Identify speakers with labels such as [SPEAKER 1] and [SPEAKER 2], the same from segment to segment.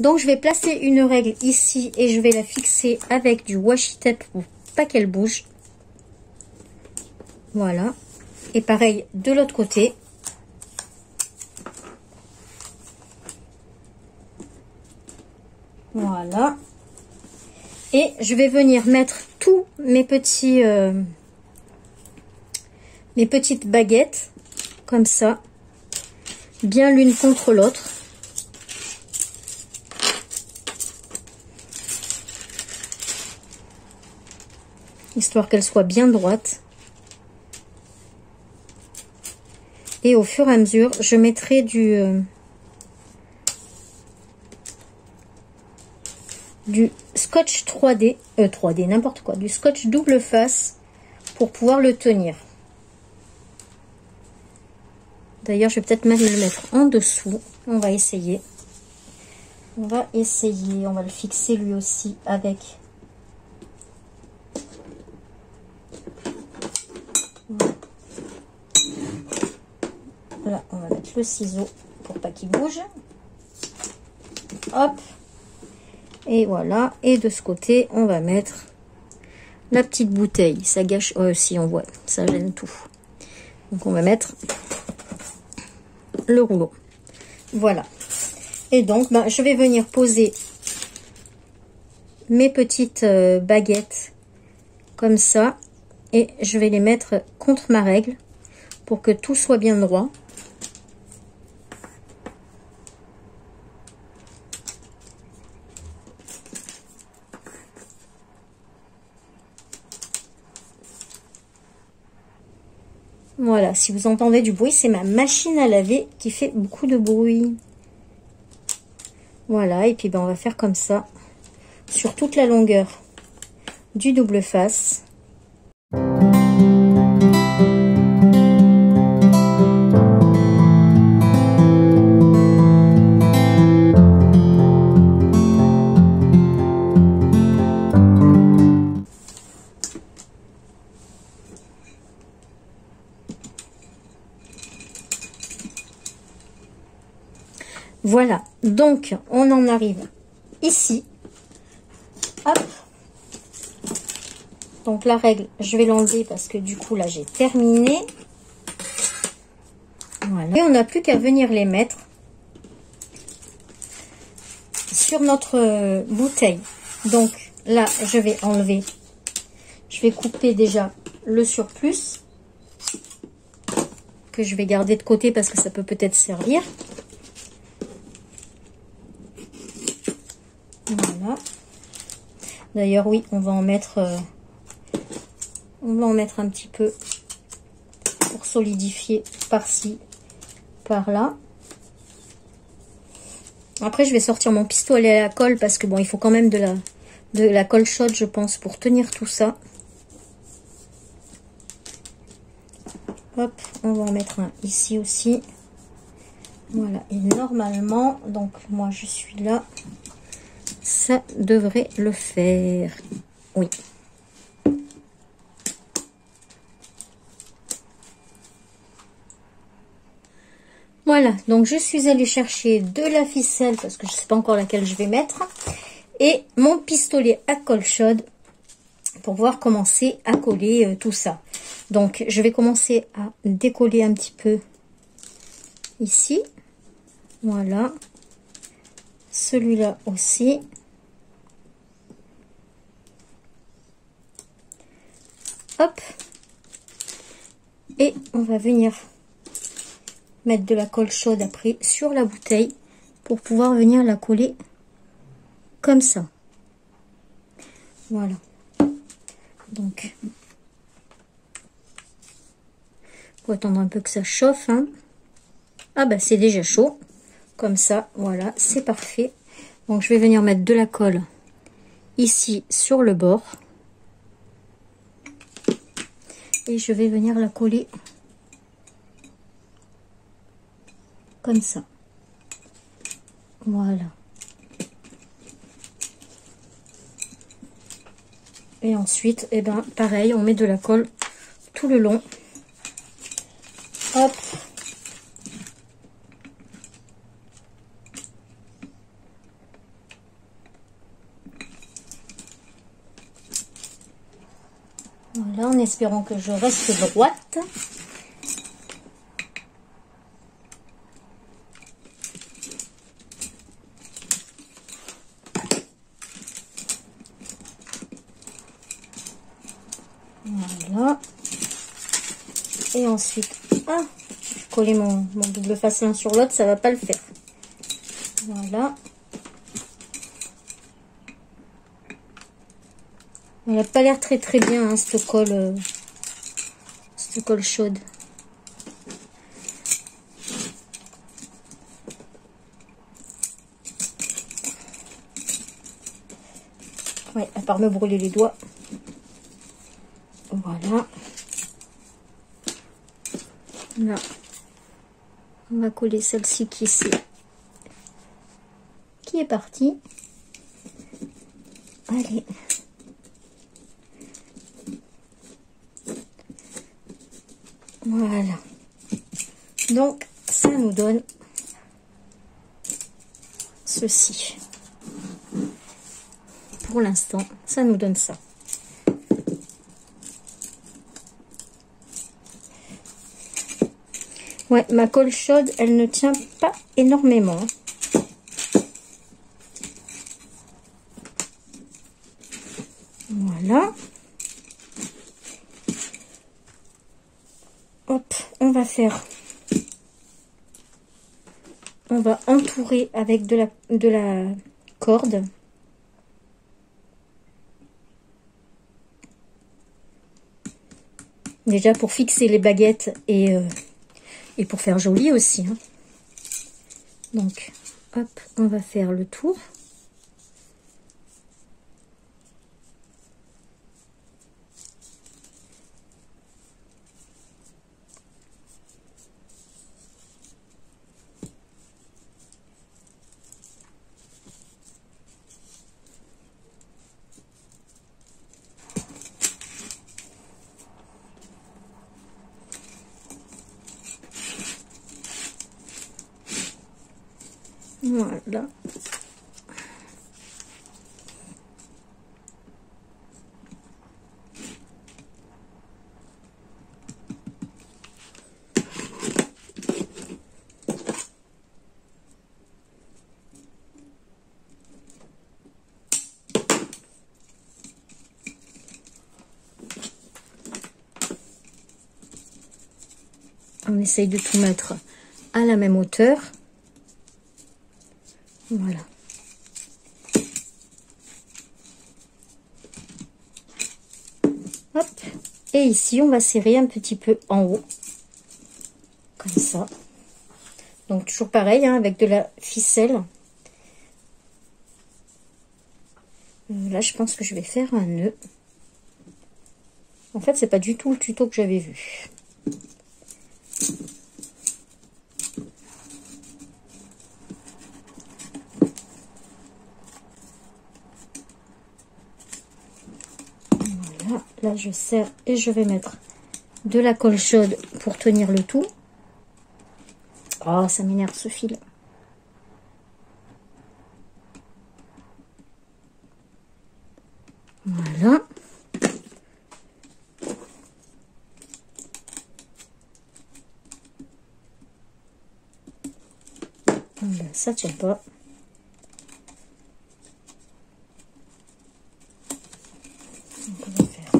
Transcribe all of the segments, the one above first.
[SPEAKER 1] Donc je vais placer une règle ici et je vais la fixer avec du washi tape pour pas qu'elle bouge. Voilà. Et pareil de l'autre côté. Voilà. Et je vais venir mettre tous mes petits mes petites baguettes comme ça, bien l'une contre l'autre. Histoire qu'elles soient bien droites. Et au fur et à mesure, je mettrai du scotch 3D, 3D, n'importe quoi, du scotch double face pour pouvoir le tenir. D'ailleurs, je vais peut-être même le mettre en dessous. On va essayer. On va essayer. On va le fixer lui aussi avec. Voilà, on va mettre le ciseau pour pas qu'il bouge. Hop. Et voilà. Et de ce côté, on va mettre la petite bouteille. Ça gâche. Oh, si on voit, ça gêne tout. Donc on va mettre le rouleau. Voilà. Et donc je vais venir poser mes petites baguettes comme ça et je vais les mettre contre ma règle pour que tout soit bien droit. Voilà, si vous entendez du bruit, c'est ma machine à laver qui fait beaucoup de bruit. Voilà, et puis on va faire comme ça sur toute la longueur du double face. Voilà, donc on en arrive ici. Hop. Donc la règle, je vais l'enlever parce que du coup là j'ai terminé. Voilà. Et on n'a plus qu'à venir les mettre sur notre bouteille. Donc là je vais enlever, je vais couper déjà le surplus que je vais garder de côté parce que ça peut peut-être servir. Voilà. D'ailleurs, oui, on va en mettre un petit peu pour solidifier par-ci, par-là. Après, je vais sortir mon pistolet à la colle parce que bon, il faut quand même de la colle chaude, je pense, pour tenir tout ça. Hop, on va en mettre un ici aussi. Voilà, et normalement, donc moi je suis là. Ça devrait le faire. Oui. Voilà, donc je suis allée chercher de la ficelle parce que je ne sais pas encore laquelle je vais mettre. Et mon pistolet à colle chaude pour pouvoir commencer à coller tout ça. Donc je vais commencer à décoller un petit peu ici. Voilà. Celui-là aussi. Hop. Et on va venir mettre de la colle chaude après sur la bouteille pour pouvoir venir la coller comme ça. Voilà. Donc, faut attendre un peu que ça chauffe. Hein. Ah bah c'est déjà chaud. Comme ça, voilà, c'est parfait. Donc je vais venir mettre de la colle ici sur le bord. Et je vais venir la coller comme ça. Voilà. Et ensuite, eh ben, pareil, on met de la colle tout le long. Hop. Voilà, en espérant que je reste droite. Voilà. Et ensuite, ah, coller mon double face l'un sur l'autre, ça va pas le faire. Voilà. Elle n'a pas l'air très bien, hein, cette colle chaude. Ouais, à part me brûler les doigts. Voilà. Là, on va coller celle-ci qui est partie. Allez. Voilà. Donc, ça nous donne ceci. Pour l'instant, ça nous donne ça. Ouais, ma colle chaude, elle ne tient pas énormément. Voilà. Hop, on va entourer avec de la corde. Déjà pour fixer les baguettes et pour faire joli aussi. Hein. Donc, hop, on va faire le tour. Voilà. On essaye de tout mettre à la même hauteur. Voilà. Hop. Et ici, on va serrer un petit peu en haut. Comme ça. Donc, toujours pareil, hein, avec de la ficelle. Là, je pense que je vais faire un nœud. En fait, c'est pas du tout le tuto que j'avais vu. Voilà, là je serre et je vais mettre de la colle chaude pour tenir le tout. Oh, ça m'énerve ce fil. Voilà. Ben, ça tient pas. Donc, on va faire.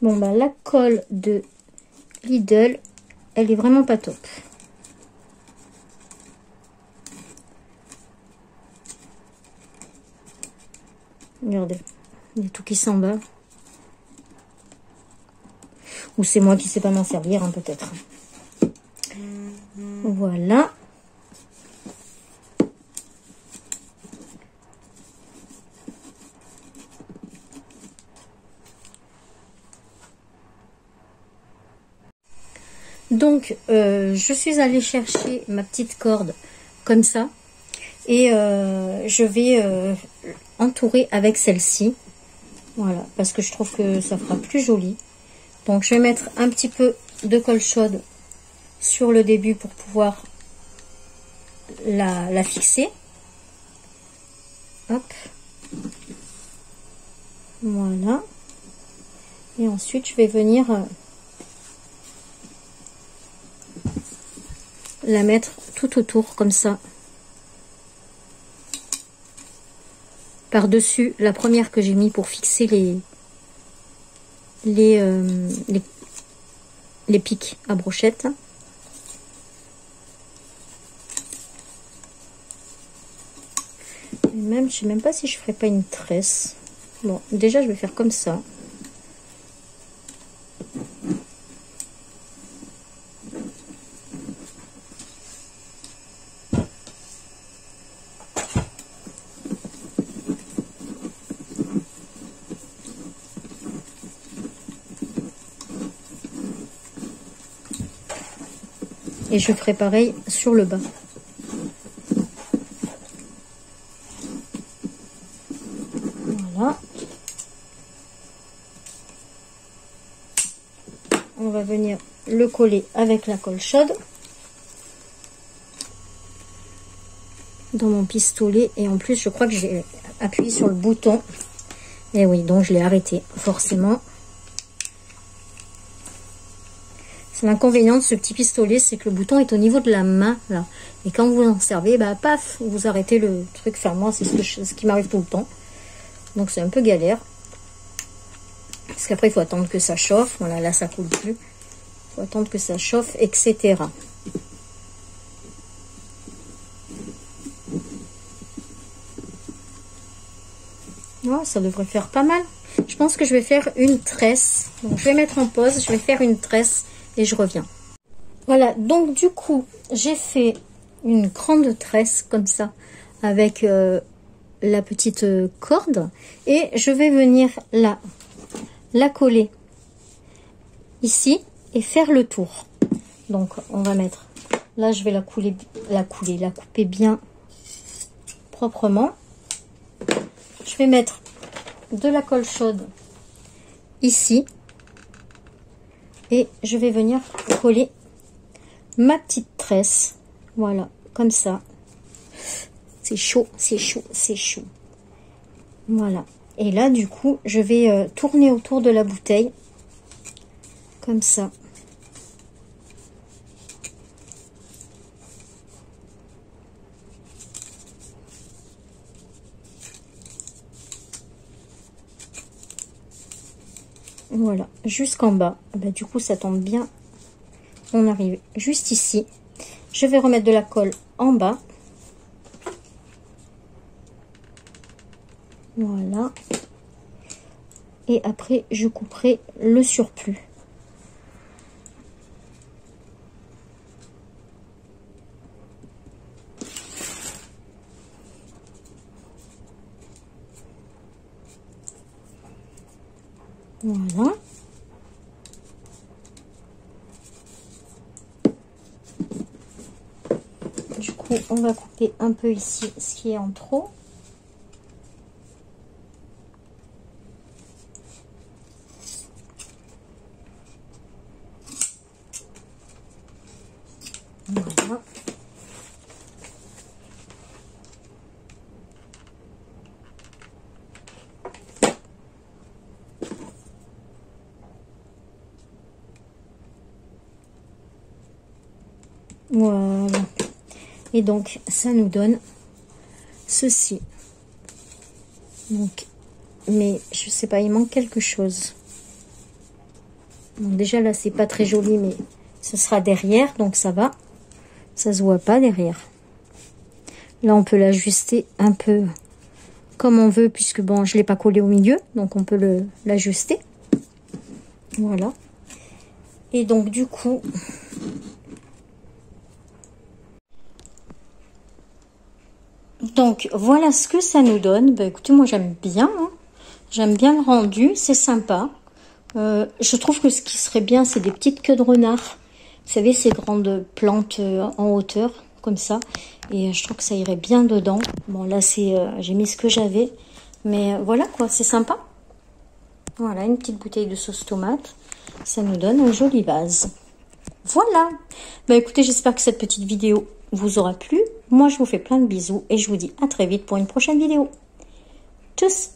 [SPEAKER 1] Bon, bah, la colle de Lidl, elle est vraiment pas top. Regardez, il y a tout qui s'en bat. Ou c'est moi qui sais pas m'en servir, hein, peut-être. Voilà. Donc, je suis allée chercher ma petite corde comme ça. Et je vais entourer avec celle-ci. Voilà, parce que je trouve que ça fera plus joli. Donc je vais mettre un petit peu de colle chaude sur le début pour pouvoir la fixer. Hop. Voilà. Et ensuite je vais venir la mettre tout autour comme ça. Par-dessus la première que j'ai mis pour fixer les pics à brochette. Et même, je sais même pas si je ferai pas une tresse. Bon, déjà je vais faire comme ça. Et je ferai pareil sur le bas. Voilà. On va venir le coller avec la colle chaude dans mon pistolet. Et en plus, je crois que j'ai appuyé sur le bouton. Et oui, donc je l'ai arrêté, forcément. L'inconvénient de ce petit pistolet, c'est que le bouton est au niveau de la main, là. Et quand vous en servez, bah paf, vous arrêtez le truc. Enfin, moi, c'est ce qui m'arrive tout le temps. Donc, c'est un peu galère. Parce qu'après, il faut attendre que ça chauffe. Voilà, là, ça coule plus. Il faut attendre que ça chauffe, etc. Oh, ça devrait faire pas mal. Je pense que je vais faire une tresse. Donc, je vais mettre en pause. Je vais faire une tresse. Et je reviens. Voilà, donc du coup, j'ai fait une grande tresse comme ça avec la petite corde. Et je vais venir la coller ici et faire le tour. Donc, on va mettre... Là, je vais la couper bien proprement. Je vais mettre de la colle chaude ici. Et je vais venir coller ma petite tresse. Voilà, comme ça. C'est chaud, c'est chaud, c'est chaud. Voilà. Et là, du coup, je vais tourner autour de la bouteille. Comme ça. Voilà, jusqu'en bas. Bah, du coup, ça tombe bien. On arrive juste ici. Je vais remettre de la colle en bas. Voilà. Et après, je couperai le surplus. Voilà. Du coup, on va couper un peu ici ce qui est en trop. Voilà. Voilà. Et donc, ça nous donne ceci. Donc, mais je sais pas, il manque quelque chose. Donc déjà là, c'est pas très joli, mais ce sera derrière, donc ça va. Ça se voit pas derrière. Là, on peut l'ajuster un peu comme on veut, puisque bon, je l'ai pas collé au milieu, donc on peut l'ajuster. Voilà. Et donc, du coup... Donc, voilà ce que ça nous donne. Ben, écoutez, moi, j'aime bien. Hein. J'aime bien le rendu. C'est sympa. Je trouve que ce qui serait bien, c'est des petites queues de renard. Vous savez, ces grandes plantes en hauteur, comme ça. Et je trouve que ça irait bien dedans. Bon, là, c'est j'ai mis ce que j'avais. Mais voilà, quoi, c'est sympa. Voilà, une petite bouteille de sauce tomate. Ça nous donne un joli vase. Voilà. Bah écoutez, j'espère que cette petite vidéo vous aura plu. Moi, je vous fais plein de bisous et je vous dis à très vite pour une prochaine vidéo. Tchuss!